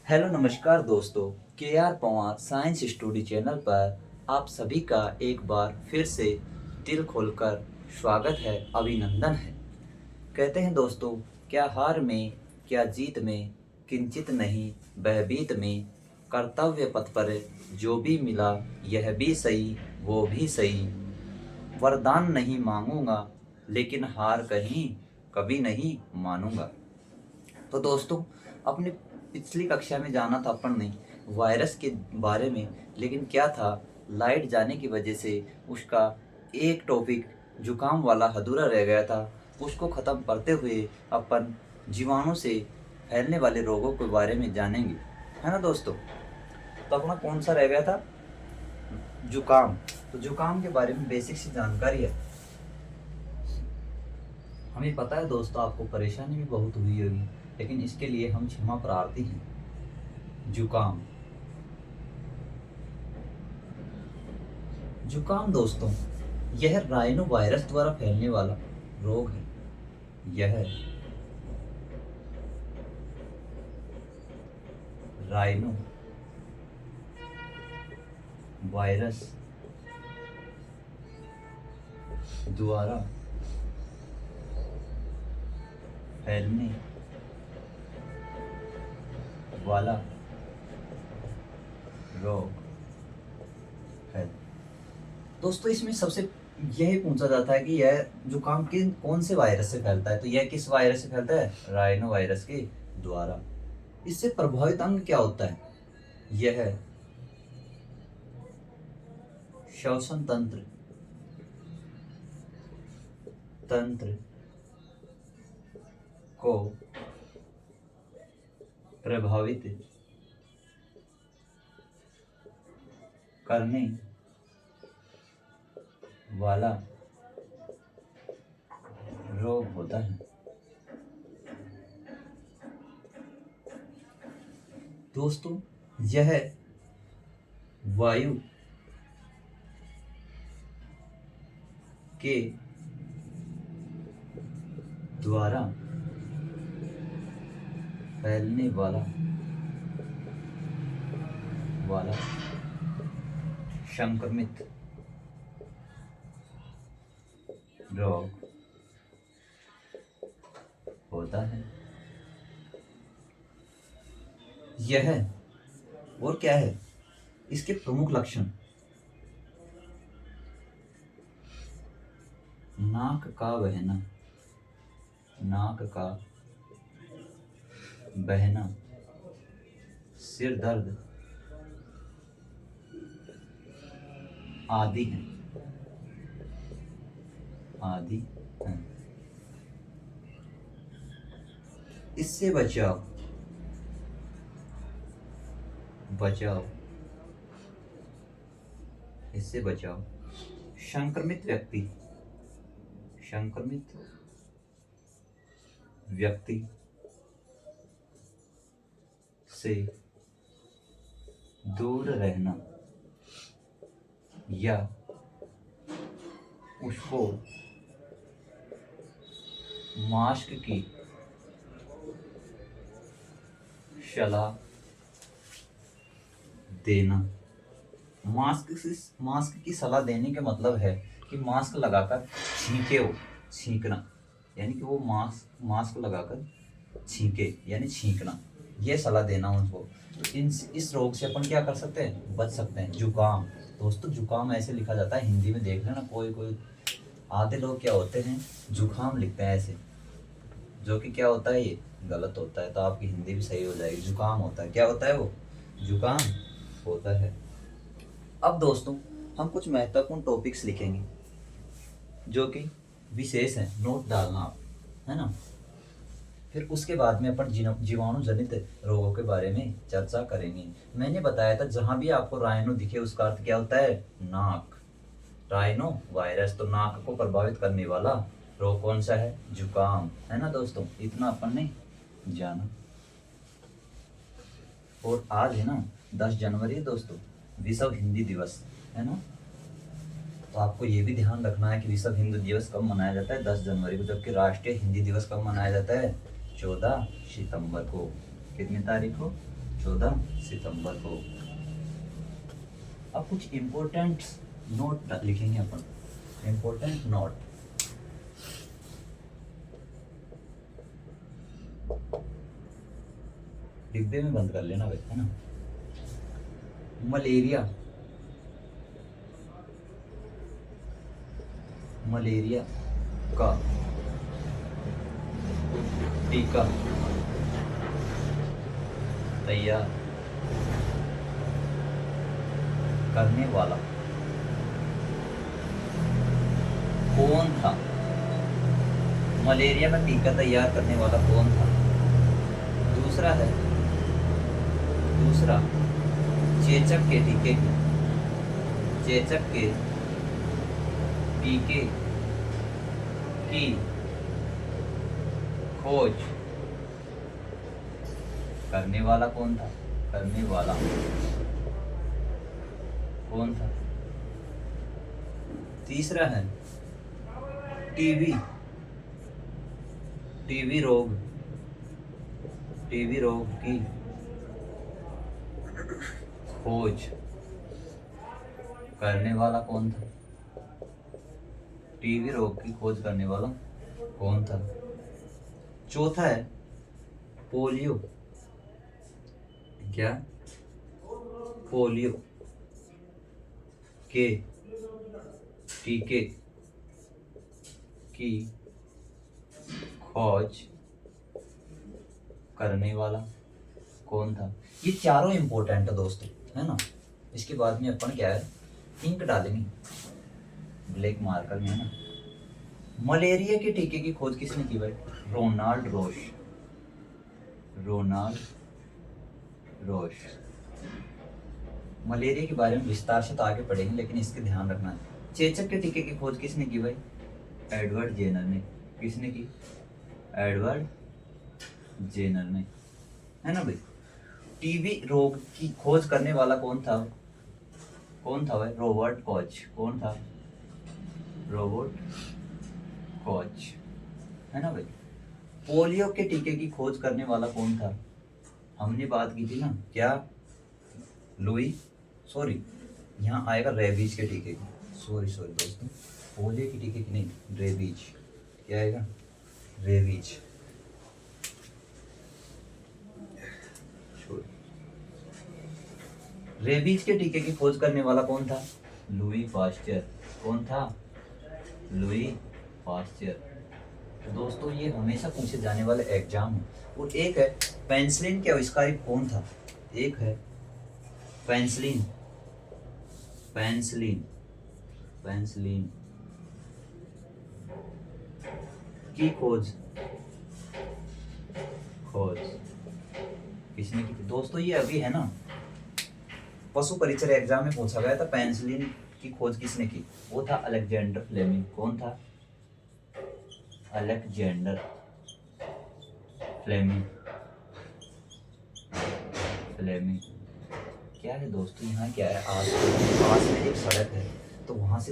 Hello नमस्कार दोस्तों। K R Pawar science study channel पर आप सभी का एक बार फिर से दिल खोलकर स्वागत है, अभिनंदन है। कहते हैं दोस्तों, क्या हार में क्या जीत में किंचित नहीं, भयभीत में कर्तव्य पथ पर जो भी मिला यह भी सही वो भी सही। वरदान नहीं मांगूंगा लेकिन हार कहीं कभी नहीं मानूंगा। तो दोस्तों, अपनी पिछली कक्षा में जाना था अपन ने वायरस के बारे में, लेकिन क्या था, लाइट जाने की वजह से उसका एक टॉपिक जुकाम वाला अधूरा रह गया था। उसको ख़त्म करते हुए अपन जीवाणु से फैलने वाले रोगों के बारे में जानेंगे, है ना दोस्तों। तो अपना कौन सा रह गया था? जुकाम। तो जुकाम के बारे में बेसिक सी जानकारी है। हमें पता है दोस्तों, आपको परेशानी भी बहुत हुई होगी, लेकिन इसके लिए हम क्षमा प्रार्थी हैं। जुकाम। जुकाम दोस्तों, यह राइनो वायरस द्वारा फैलने वाला रोग है। यह राइनो वायरस द्वारा फैलने वाला रोग है। दोस्तों, इसमें सबसे यही पूछा जाता है कि यह जुकाम किन कौन से वायरस से फैलता है। तो यह किस वायरस से फैलता है? राइनो वायरस के द्वारा। इससे प्रभावित अंग क्या होता है? यह श्वसन तंत्र तंत्र को प्रभावित करने वाला रोग होता है। दोस्तों, यह वायु के द्वारा फैलने वाला संक्रमित रोग होता है। यह और क्या है इसके प्रमुख लक्षण? नाक का बहना, सिर दर्द आदि हैं। इससे बचाव संक्रमित व्यक्ति से दूर रहना या उसको मास्क की सलाह देना। मास्क की सलाह देने का मतलब है कि मास्क लगाकर छींकना, यानी कि वो मास्क लगाकर छींके यानी छींकना, ये सलाह देना उनको। तो इस रोग से अपन क्या कर सकते हैं? बच सकते हैं। जुकाम दोस्तों, जुकाम ऐसे लिखा जाता है, हिंदी में देख लेना। कोई आधे लोग क्या होते हैं, जुकाम लिखते हैं ऐसे, जो कि क्या होता है, ये गलत होता है। तो आपकी हिंदी भी सही हो जाएगी। जुकाम होता है, क्या होता है वो? जुकाम होता है। अब दोस्तों, हम कुछ महत्वपूर्ण टॉपिक्स लिखेंगे जो कि विशेष हैं, नोट डालना आप, है ना। फिर उसके बाद में अपन जीवाणु जनित रोगों के बारे में चर्चा करेंगे। मैंने बताया था, जहां भी आपको राइनो दिखे उसका अर्थ क्या होता है? नाक। राइनो वायरस, तो नाक को प्रभावित करने वाला रोग कौन सा है? जुकाम, है ना दोस्तों। इतना अपन ने जाना। और आज है ना 10 जनवरी दोस्तों, विश्व हिंदी दिवस, है ना। तो आपको ये भी ध्यान रखना है कि विश्व हिंदी दिवस कब मनाया जाता है? 10 जनवरी को। जबकि राष्ट्रीय हिंदी दिवस कब मनाया जाता है? 14 सितंबर को। कितनी तारीख को? 14 सितंबर को। अब कुछ इम्पोर्टेंट नोट लिखेंगे अपन, इम्पोर्टेंट नोट। डिब्बे में बंद कर लेना भाई, है ना। मलेरिया, मलेरिया का टीका तैयार करने वाला कौन था? मलेरिया का टीका तैयार करने वाला कौन था? दूसरा है, दूसरा चेचक के टीके की, चेचक के टीके की खोज करने वाला कौन था? करने वाला कौन था? तीसरा है टीबी, टीबी रोग, टीबी रोग की खोज करने वाला कौन था? टीबी रोग की खोज करने वाला कौन था? चौथा है पोलियो, क्या? पोलियो के टीके की खोज करने वाला कौन था? ये चारों इंपॉर्टेंट है दोस्तों, है ना। इसके बाद में अपन क्या है, इंक डालेंगे ब्लैक मार्कर में, है ना। मलेरिया के टीके की खोज किसने की भाई? रोनाल्ड रोश, रोनाल्ड रोश। मलेरिया के बारे में विस्तार से तो आगे पढ़ेंगे, लेकिन इसके ध्यान रखना है। चेचक के टीके की खोज किसने की भाई? एडवर्ड जेनर ने। किसने की? एडवर्ड जेनर ने, है ना भाई। टीबी रोग की खोज करने वाला कौन था? कौन था भाई? Robert Koch. कौन था? रॉबर्ट कॉच, है ना भाई। पोलियो के टीके की खोज करने वाला कौन था? हमने बात की थी ना, क्या? लुई, सॉरी यहाँ आएगा रेबीज के टीके की, सॉरी दोस्तों, पोलियो के टीके की नहीं, रेबीज। क्या आएगा? रेबीज। रेबीज के टीके की खोज करने वाला कौन था? Louis Pasteur. कौन था? Louis Pasteur. तो दोस्तों ये हमेशा पूछे जाने वाले एग्जाम है। और एक है पेनिसिलिन के आविष्कारी कौन था? एक है पेनिसिलिन, पेनिसिलिन, पेनिसिलिन की खोज किसने की थी? दोस्तों ये अभी है ना, पशु परीक्षण एग्जाम में पूछा गया था, पेनिसिलिन की खोज किसने की? वो था अलेक्जेंडर फ्लेमिंग। कौन था? Alexander Fleming, Fleming. क्या है दोस्तों, यहाँ क्या है, पास में एक सड़क है, तो वहाँ से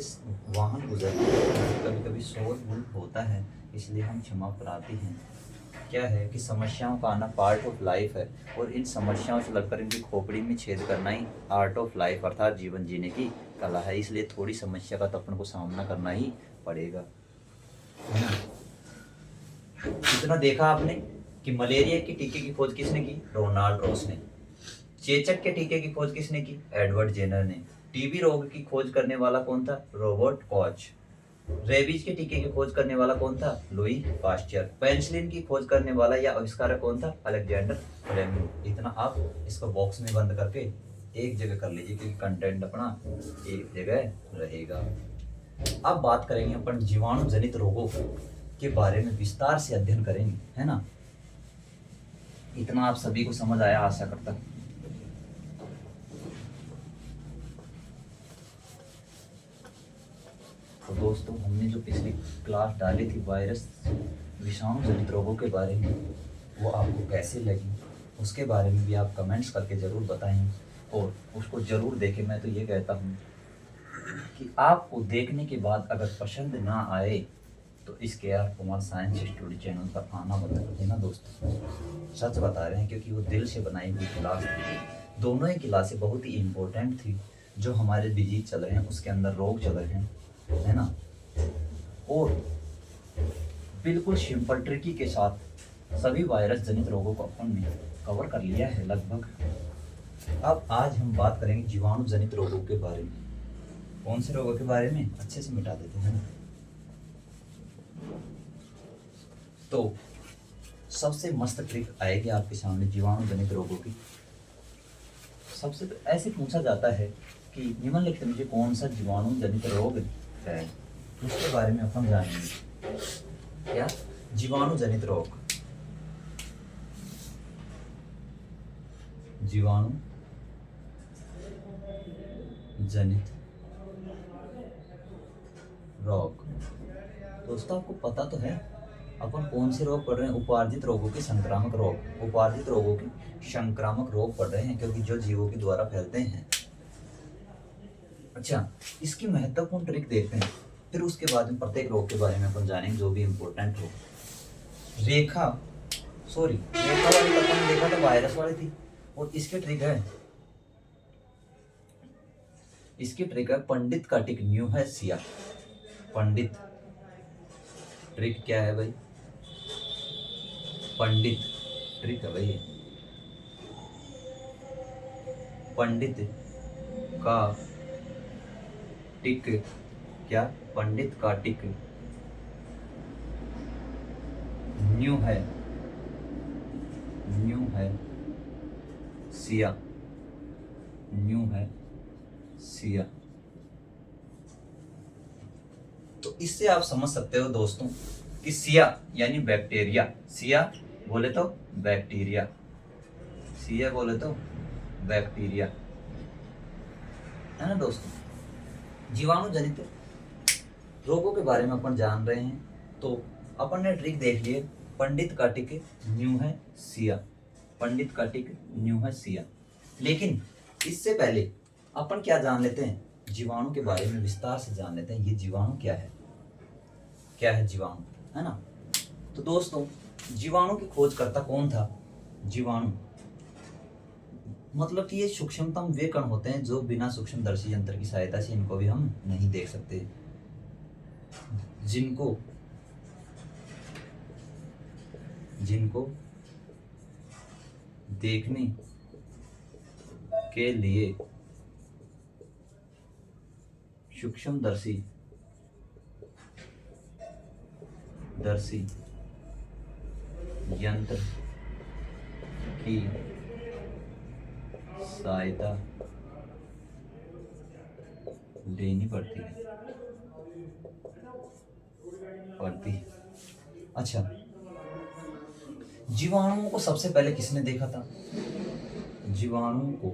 वाहन गुजरते हैं, कभी कभी शोर होता है, इसलिए हम क्षमा प्रार्थी हैं। क्या है कि समस्याओं का आना पार्ट ऑफ लाइफ है, और इन समस्याओं से लगकर इनकी खोपड़ी में छेद करना ही आर्ट ऑफ लाइफ अर्थात जीवन जीने की कला है। इसलिए थोड़ी समस्या का तो अपन को सामना करना ही पड़ेगा, है ना। इतना देखा आपने कि मलेरिया के टीके की खोज किसने की? रोनाल्ड रोस ने। चेचक के टीके की खोज किसने की? एडवर्ड जेनर ने। टीबी रोग की खोज करने वाला कौन था? Robert Koch. रेबीज के टीके की खोज करने वाला कौन था? Louis Pasteur. पेनिसिलिन की खोज करने वाला या आविष्कारक कौन था? Alexander Fleming. इतना आप इसको बॉक्स में बंद करके एक जगह कर लीजिए, क्योंकि कंटेंट अपना एक जगह रहेगा। अब बात करेंगे अपन जीवाणु जनित रोगों के बारे में, विस्तार से अध्ययन करेंगे, है ना। इतना आप सभी को समझ आया आशा करता हूं। तो दोस्तों हमने जो पिछली क्लास डाली थी वायरस विषाणु जनित रोगों के बारे में, वो आपको कैसे लगी उसके बारे में भी आप कमेंट्स करके ज़रूर बताएं, और उसको ज़रूर देखें। मैं तो ये कहता हूँ कि आपको देखने के बाद अगर पसंद ना आए तो इसके R Kumar science studio channel पर आना बंद कर देना दोस्तों। सच बता रहे हैं, क्योंकि वो दिल से बनाई हुई क्लास थी। दोनों ही क्लासें बहुत ही इम्पोर्टेंट थी। जो हमारे डिजीज चल रहे हैं, उसके अंदर रोग चल रहे हैं, है ना, और बिल्कुल सिंपल ट्रिकी के साथ सभी वायरस जनित रोगों को अपन ने कवर कर लिया है लगभग। अब आज हम बात करेंगे जीवाणु जनित रोगों के बारे में। कौन से रोगों के बारे में, अच्छे से मिटा देते हैं ना। तो सबसे मस्त ट्रिक आएगी आपके सामने जीवाणु जनित रोगों की। सबसे ऐसे पूछा जाता है कि निम्नलिखित में मुझे कौन सा जीवाणु जनित रोग है, उसके बारे में अपन जानेंगे। क्या? जीवाणु जनित रोग। जीवाणु जनित रोग। दोस्तों आपको पता तो है अपन कौन से रोग पढ़ रहे हैं? उपार्जित रोगों के संक्रामक रोग। उपार्जित रोगों के संक्रामक रोग पढ़ रहे हैं, क्योंकि जो जीवों के द्वारा फैलते हैं। अच्छा, इसकी महत्वपूर्ण ट्रिक देखते हैं, फिर उसके बाद में प्रत्येक रोग के बारे में अपन जानेंगे जो भी इम्पोर्टेंट हो। रेखा वाली तो अपन देखा था वायरस वाली थी, और इसके ट्रिक है पंडित का टिक न्यू है सिया। पंडित ट्रिक क्या है भाई? पंडित ट्रिक है भाई, पंडित का टिक क्या? पंडित का टिक न्यू है सिया। न्यू है सिया। तो इससे आप समझ सकते हो दोस्तों कि सिया यानी बैक्टीरिया। सिया बोले तो बैक्टीरिया, सिया बोले तो बैक्टीरिया, है ना दोस्तों। जीवाणु जनित रोगों के बारे में अपन जान रहे हैं, तो अपन ने ट्रिक देख लिए। पंडित का टिक न्यू है सिया। पंडित का टिक न्यू है सिया। लेकिन इससे पहले अपन क्या जान लेते हैं? जीवाणु के बारे में विस्तार से जान लेते हैं। ये जीवाणु क्या है? क्या है जीवाणु, है ना। तो दोस्तों जीवाणु की खोजकर्ता कौन था? जीवाणु मतलब कि ये सूक्ष्मतम वे कण होते हैं जो बिना सूक्ष्मदर्शी यंत्र की सहायता से इनको भी हम नहीं देख सकते, जिनको देखने के लिए सूक्ष्मदर्शी यंत्र की सहायता लेनी पड़ती है। अच्छा, जीवाणुओं को सबसे पहले किसने देखा था? जीवाणु को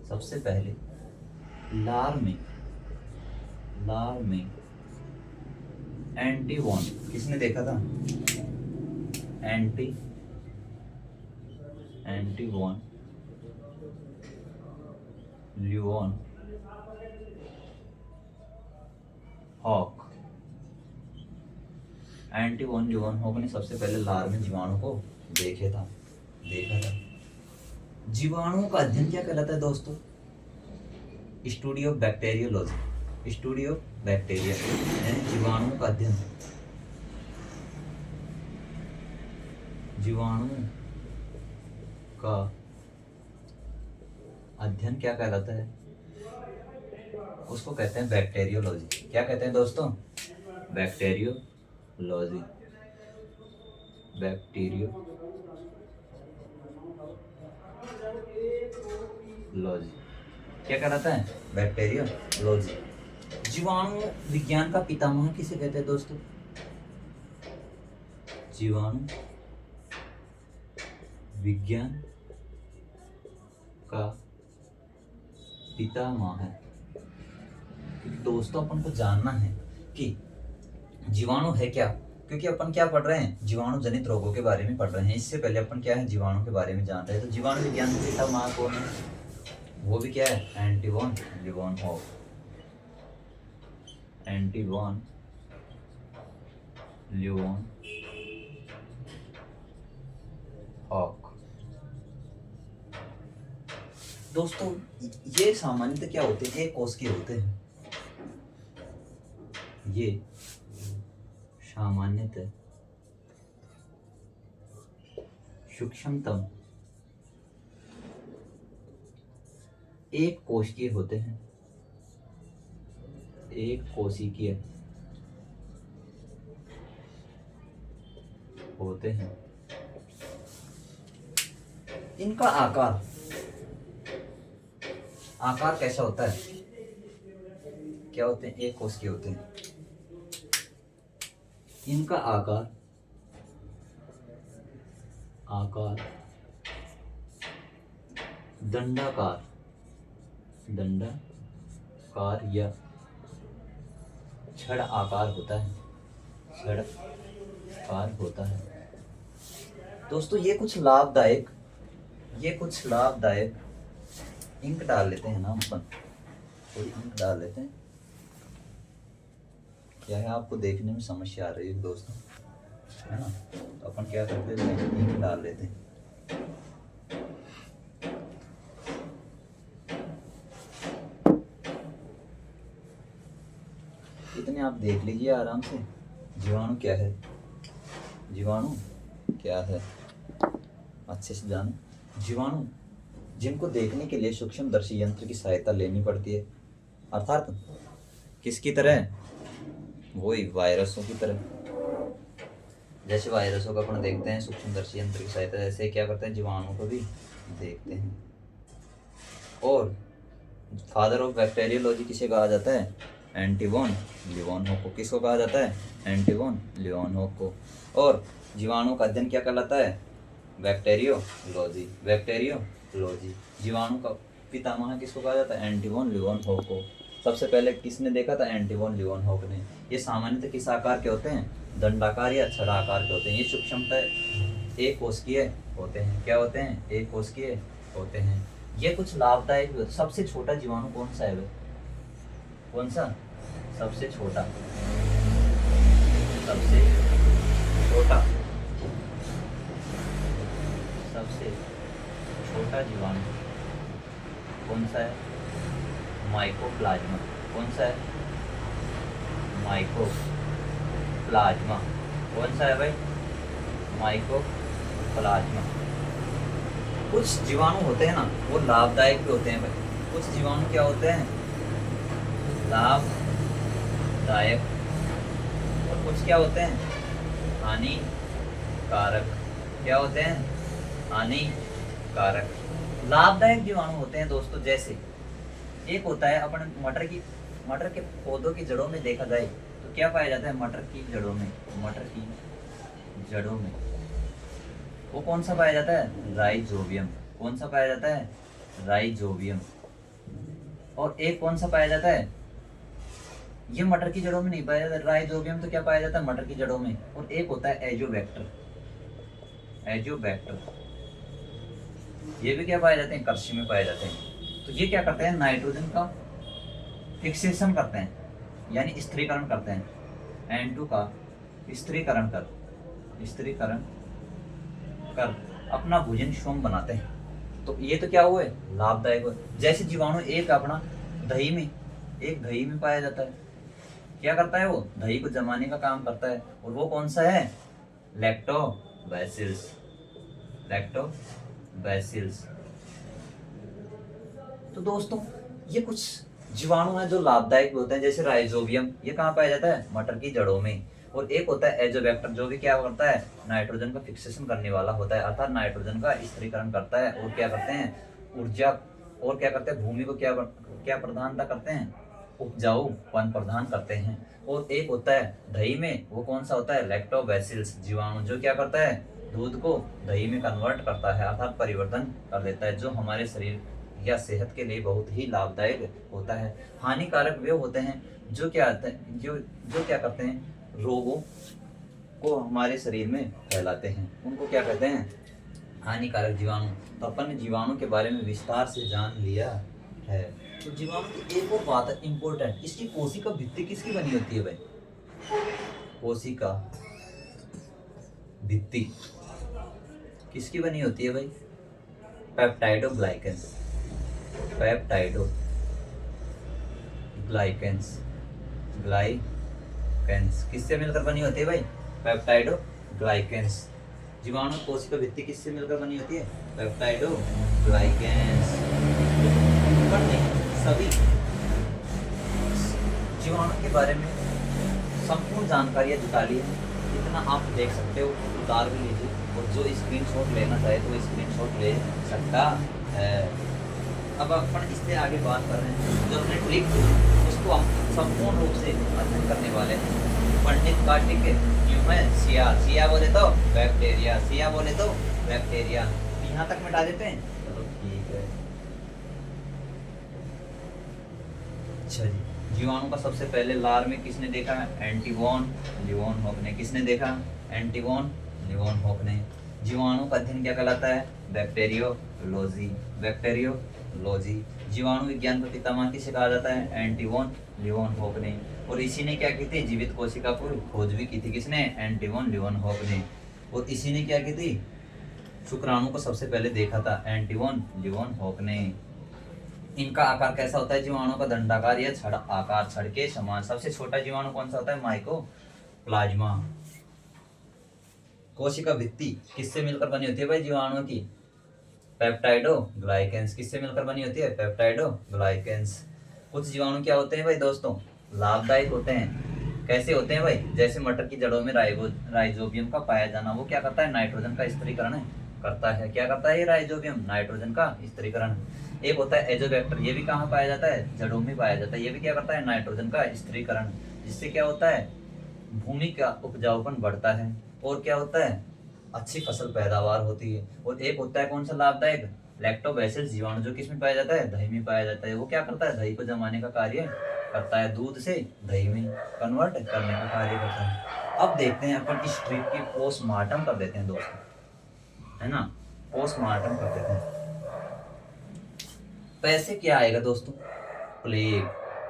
सबसे पहले लार में एंटीवॉन किसने देखा था? एंटीवॉन ल्यूऑन हॉक। एंटीवॉन ल्यूऑन हॉक ने सबसे पहले लार में जीवाणु को देखा था। जीवाणुओं का अध्ययन क्या कहलाता है दोस्तों? Study of bacteriology. Study of bacteria यानी जीवाणुओं का अध्ययन। जीवाणु का अध्ययन क्या कहलाता है? उसको कहते हैं बैक्टीरियोलॉजी। क्या कहते हैं दोस्तों? बैक्टीरियोलॉजी। क्या कहलाता है? बैक्टीरियोलॉजी। जीवाणु विज्ञान का पितामह किसे कहते हैं दोस्तों? जीवाणु विज्ञान का पितामह है। क्योंकि दोस्तों अपन को जानना है कि जीवाणु है क्या, क्योंकि अपन क्या पढ़ रहे हैं, जीवाणु जनित रोगों के बारे में पढ़ रहे हैं। इससे पहले अपन क्या है, जीवाणु के बारे में जान रहे हैं। तो जीवाणु विज्ञान के पिता माँ कौन है, वो भी क्या है, एंटोइन लीवेनहॉक। Antoine Leeuwenhoek. दोस्तों ये सामान्यतः क्या होते हैं, एक कोश के होते हैं। ये सामान्यतः सूक्ष्मतम एक कोशिकीय होते हैं। एक कोशिकीय होते हैं। इनका आकार कैसा होता है, क्या होते हैं, एक कोशिकीय होते हैं। इनका आकार दंडाकार या छड़ आकार होता है। दोस्तों ये कुछ लाभदायक इंक डाल लेते हैं ना अपन, थोड़ी इंक डाल लेते हैं। क्या है, आपको देखने में समस्या आ रही है दोस्तों, है ना, तो अपन क्या करते हैं, इंक डाल लेते हैं। इतने आप देख लीजिए आराम से, जीवाणु क्या है अच्छे से जाने। जीवाणु जिनको देखने के लिए सूक्ष्मदर्शी यंत्र की सहायता लेनी पड़ती है, अर्थात किसकी तरह, वही वायरसों की तरह। जैसे वायरसों का अपन देखते हैं सूक्ष्मदर्शी यंत्र की सहायता, ऐसे क्या करते हैं, जीवाणुओं को भी देखते हैं। और फादर ऑफ बैक्टीरियोलॉजी किसे कहा जाता है, एंटोइन लीवेनहॉक को। किसको कहा जाता है, एंटोइन लीवेनहॉक को। और जीवाणु का अध्ययन क्या कहलाता है, बैक्टीरियोलॉजी। जीवाणु का पितामह किसको कहा जाता है, एंटोइन लीवेनहॉक को। सबसे पहले किसने देखा था, एंटोइन लीवेनहॉक ने। ये सामान्यतः किस आकार के होते हैं, दंडाकार या छड़ आकार के होते हैं। ये सूक्ष्मतः एक कोशिकीय होते हैं। क्या होते हैं, एक कोशिकीय होते हैं। ये कुछ लाभदायक भी होते हैं। सबसे छोटा जीवाणु कौन सा है, कौन सा, सबसे छोटा जीवाणु कौन सा है, माइकोप्लाज्मा। कौन सा है, माइकोप्लाज्मा। कौन सा है भाई, माइकोप्लाज्मा। कुछ जीवाणु होते हैं ना, वो लाभदायक भी होते हैं भाई। कुछ जीवाणु क्या होते हैं, लाभदायक, और कुछ क्या होते हैं, हानिकारक। क्या होते हैं, हानिकारक। लाभदायक जीवाणु होते हैं दोस्तों, जैसे एक होता है अपन मटर के पौधों की जड़ों में देखा जाए तो क्या पाया जाता है, मटर की जड़ों में वो कौन सा पाया जाता है, राइजोबियम। कौन सा पाया जाता है, राइजोबियम। और एक कौन सा पाया जाता है, ये मटर की जड़ों में नहीं पाया जाता राइजोबियम, तो क्या पाया जाता है, मटर की जड़ों में। और एक होता है एजोबैक्टर। ये भी क्या पाए जाते हैं, कृषि में पाए जाते हैं। तो ये क्या करते हैं, नाइट्रोजन का फिक्सेशन करते हैं, यानी स्थिरीकरण करते हैं। N2 का स्थिरीकरण कर अपना भोजन स्वयं बनाते हैं। तो ये तो क्या हुए, लाभदायक हुए। जैसे जीवाणु एक अपना दही में पाया जाता है। क्या करता है, वो दही को जमाने का काम करता है। और वो कौन सा है, लैक्टोबैसिलस। तो दोस्तों ये कुछ जीवाणु हैं जो लाभदायक होते हैं। जैसे राइजोबियम, ये कहाँ पाया जाता है, मटर की जड़ों में। और एक होता है एजोबैक्टर, जो भी क्या करता है, नाइट्रोजन का फिक्सेशन करने वाला होता है, अर्थात नाइट्रोजन का स्थिरीकरण करता है। और क्या करते हैं, ऊर्जा, और क्या करते हैं, भूमि को क्या प्रदानता करते हैं, उपजाऊपन प्रदान करते हैं। और एक होता है दही में, वो कौन सा होता है, लैक्टोबैसिलस जीवाणु, जो क्या करता है, दूध को दही में कन्वर्ट करता है, अर्थात परिवर्तन कर देता है, जो हमारे शरीर या सेहत के लिए बहुत ही लाभदायक होता है। हानिकारक वे होते हैं जो क्या करते हैं, रोगों को हमारे शरीर में फैलाते हैं, उनको क्या कहते हैं, हानिकारक जीवाणु। तो अपन ने जीवाणु के बारे में विस्तार से जान लिया है। तो जीवाणु की एक और बात है इम्पोर्टेंट, इसकी कोशिका भित्ति किसकी बनी होती है भाई? कोशिका भित्ति किसकी बनी होती है भाई? पेप्टाइडोग्लाइकेंस, पेप्टाइडोग्लाइकेंस, ग्लाइकेंस किससे मिलकर बनी होती है भाई? पेप्टाइडोग्लाइकेंस। जीवाणु कोशिका भित्ति किससे मिलकर बनी होती है? पेप्टाइडोग्लाइकेंस। सभी जीवाणु के बारे में संपूर्ण जानकारियां जुटा ली है, इतना आप देख सकते हो, उतार भी लीजिए, और जो स्क्रीनशॉट लेना चाहे तो स्क्रीनशॉट ले सकता है। अब अपन इससे आगे बात कर रहे हैं, जो हमने ट्रिक थी उसको हम संपूर्ण रूप से अध्ययन करने वाले हैं। पंडित कार्टिक ह्यूमन सिया बोले तो बैक्टीरिया, सिया बोले तो बैक्टीरिया। यहाँ तक मिटा देते हैं, चलो ठीक है। अच्छा जी, जीवाणु का सबसे पहले लार में किसने देखा? एंटीवॉन लिवोनहॉक ने। किसने देखा? एंटीवॉन लिवोनहॉक ने। जीवाणु का अध्ययन क्या कहलाता है? Bacteriology, bacteriology. जीवाणु विज्ञान का पितामह किसे कहा जाता है? एंटीवॉन लिवोनहॉक ने। और इसी ने क्या की थी? जीवित कोशिका पर खोज भी की थी। किसने? एंटीवॉन लिवोनहॉक ने। और इसी ने क्या की थी? शुक्राणु को सबसे पहले देखा था, एंटीवॉन लिवोनहॉक ने। इनका आकार कैसा होता है? जीवाणु का दंडाकार या छड़ आकार, छड़ के समान। सबसे छोटा जीवाणु कौन सा होता है? माइकोप्लाज्मा। कोशिका भित्ति किससे मिलकर बनी होती है भाई जीवाणु की? पेप्टाइडोग्लाइकेंस। किससे मिलकर बनी होती है? पेप्टाइडोग्लाइकेंस। कुछ जीवाणु क्या होते हैं भाई दोस्तों? लाभदायक होते हैं। कैसे होते हैं भाई? जैसे मटर की जड़ों में राइजोबियम का पाया जाना, वो क्या करता है? नाइट्रोजन का स्थिरीकरण करता है। क्या करता है ये राइजोबियम? नाइट्रोजन का स्थिरीकरण। एक होता है एजोबैक्टर, ये भी कहाँ पाया जाता है? जड़ों में पाया जाता है। ये भी क्या करता है? नाइट्रोजन का स्थिरीकरण, जिससे क्या होता है? भूमि का उपजाऊपन बढ़ता है, और क्या होता है? अच्छी फसल पैदावार होती है। और एक होता है कौन सा लाभदायक? लैक्टोबैसिलस जीवाणु, जो किसमें पाया जाता है? दही में पाया जाता है। वो क्या करता है? दही को जमाने का कार्य करता है, दूध से दही में कन्वर्ट करने का कार्य करता है। अब देखते हैं अपन इस ट्रिक की पोस्टमार्टम कर देते हैं दोस्तों, है ना? पोस्टमार्टम कर देते हैं। पैसे क्या आएगा दोस्तों? प्लेग।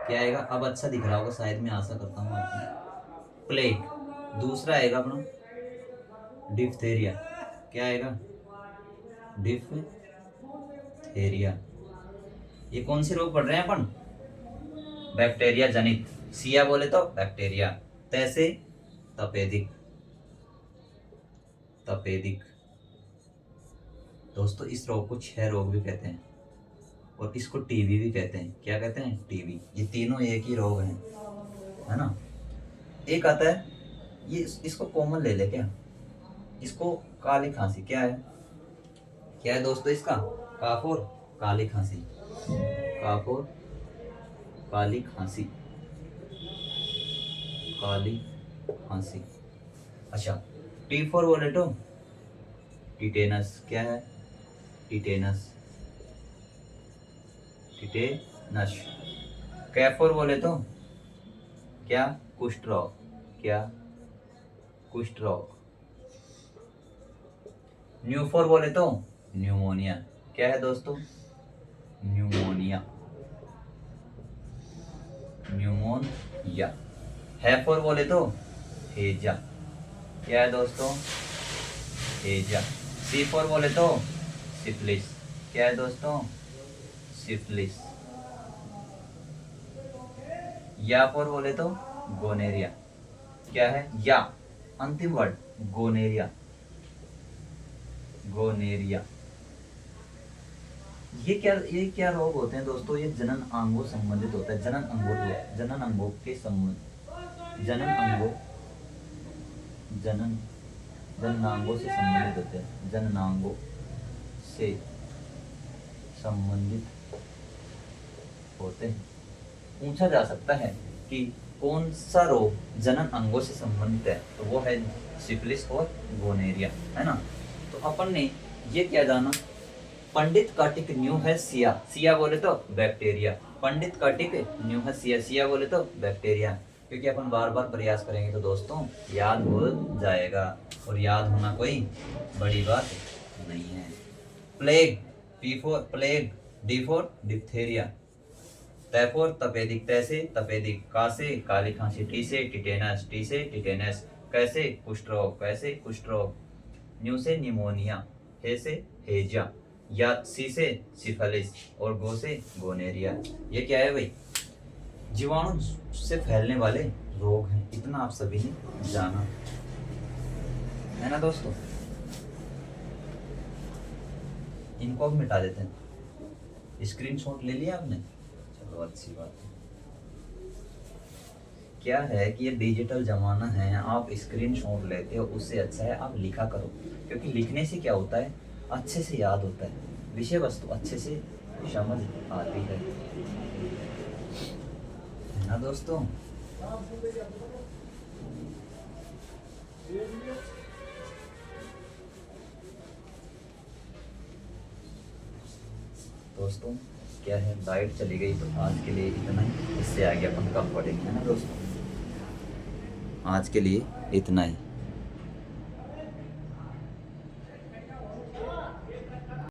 क्या आएगा? अब अच्छा दिख रहा होगा शायद, मैं आशा करता हूँ आपको। प्लेग। दूसरा आएगा अपना डिप्थेरिया। क्या आएगा? डिप्थेरिया। ये कौन से रोग पढ़ रहे हैं अपन? बैक्टीरिया जनित। सिया बोले तो बैक्टीरिया, तैसे तपेदिक, तपेदिक। दोस्तों इस रोग को क्षय रोग भी कहते हैं, और इसको टीबी भी कहते हैं। क्या कहते हैं? टीबी। ये तीनों एक ही रोग हैं, है ना? एक आता है ये, इसको कॉमन ले ले क्या, इसको काली खांसी। क्या है? क्या है दोस्तों इसका? काफ और काली खांसी, काफ और काली खांसी, काली खांसी। अच्छा, T4 बोले तो टिटेनस। क्या है? Tetanus, tetanus. K4 बोले तो क्या? कुष्ठ रोग। क्या? कुष्ठ रोग। N4 बोले तो न्यूमोनिया। क्या है दोस्तों? Pneumonia, pneumonia. H4 बोले तो हेजा। क्या है दोस्तों? हेजा। C4 बोले तो सिफिलिस। क्या है दोस्तों? सिफिलिस। या 4 बोले तो गोनेरिया। क्या है? या अंतिम वर्ड गोनेरिया, गोनेरिया। ये क्या रोग होते हैं दोस्तों? ये जनन अंगों संबंधित होता है। जनन अंगों के संबंध, जनन अंगों से संबंधित होते हैं। जननांगों से संबंधित होते हैं। पूछा जा सकता है कि कौन सा रोग जनन अंगों से संबंधित है, तो वो है सिफिलिस और गोनेरिया, है ना? तो अपन ने ये क्या जाना? पंडित कार्टिक न्यू है सिया। सिया बोले तो बैक्टीरिया। पंडित कार्टिक न्यू है सिया। सिया बोले तो बैक्टीरिया। क्योंकि अपन बार बार प्रयास करेंगे तो दोस्तों याद हो जाएगा, और याद होना कोई बड़ी बात नहीं है। Plague, P for plague, D for diphtheria, T for तपेदिक तैसे, तपेदिक कासे, काली खांसी टी से, टिटेनस टी से, टिटेनस कैसे, कुष्ठ रोग कैसे, कुष्ठ रोग, न्यू से निमोनिया, हे से हेजा, या सी से सिफिलिस, और गो से गोनेरिया। ये क्या है भाई? जीवाणु से फैलने वाले रोग हैं, इतना आप सभी ने जाना है ना दोस्तों। इनको अब मिटा देते हैं। स्क्रीनशॉट ले लिया आपने? चलो अच्छी बात है। क्या है कि ये डिजिटल जमाना है, आप स्क्रीनशॉट लेते हो उससे अच्छा है आप लिखा करो, क्योंकि लिखने से क्या होता है, अच्छे से याद होता है, विषय वस्तु अच्छे से समझ आती है ना दोस्तों। दोस्तों क्या है, लाइट चली गई तो आज के लिए इतना ही, इससे आगे अपन कब पढ़ेंगे, है ना दोस्तों। आज के लिए इतना ही।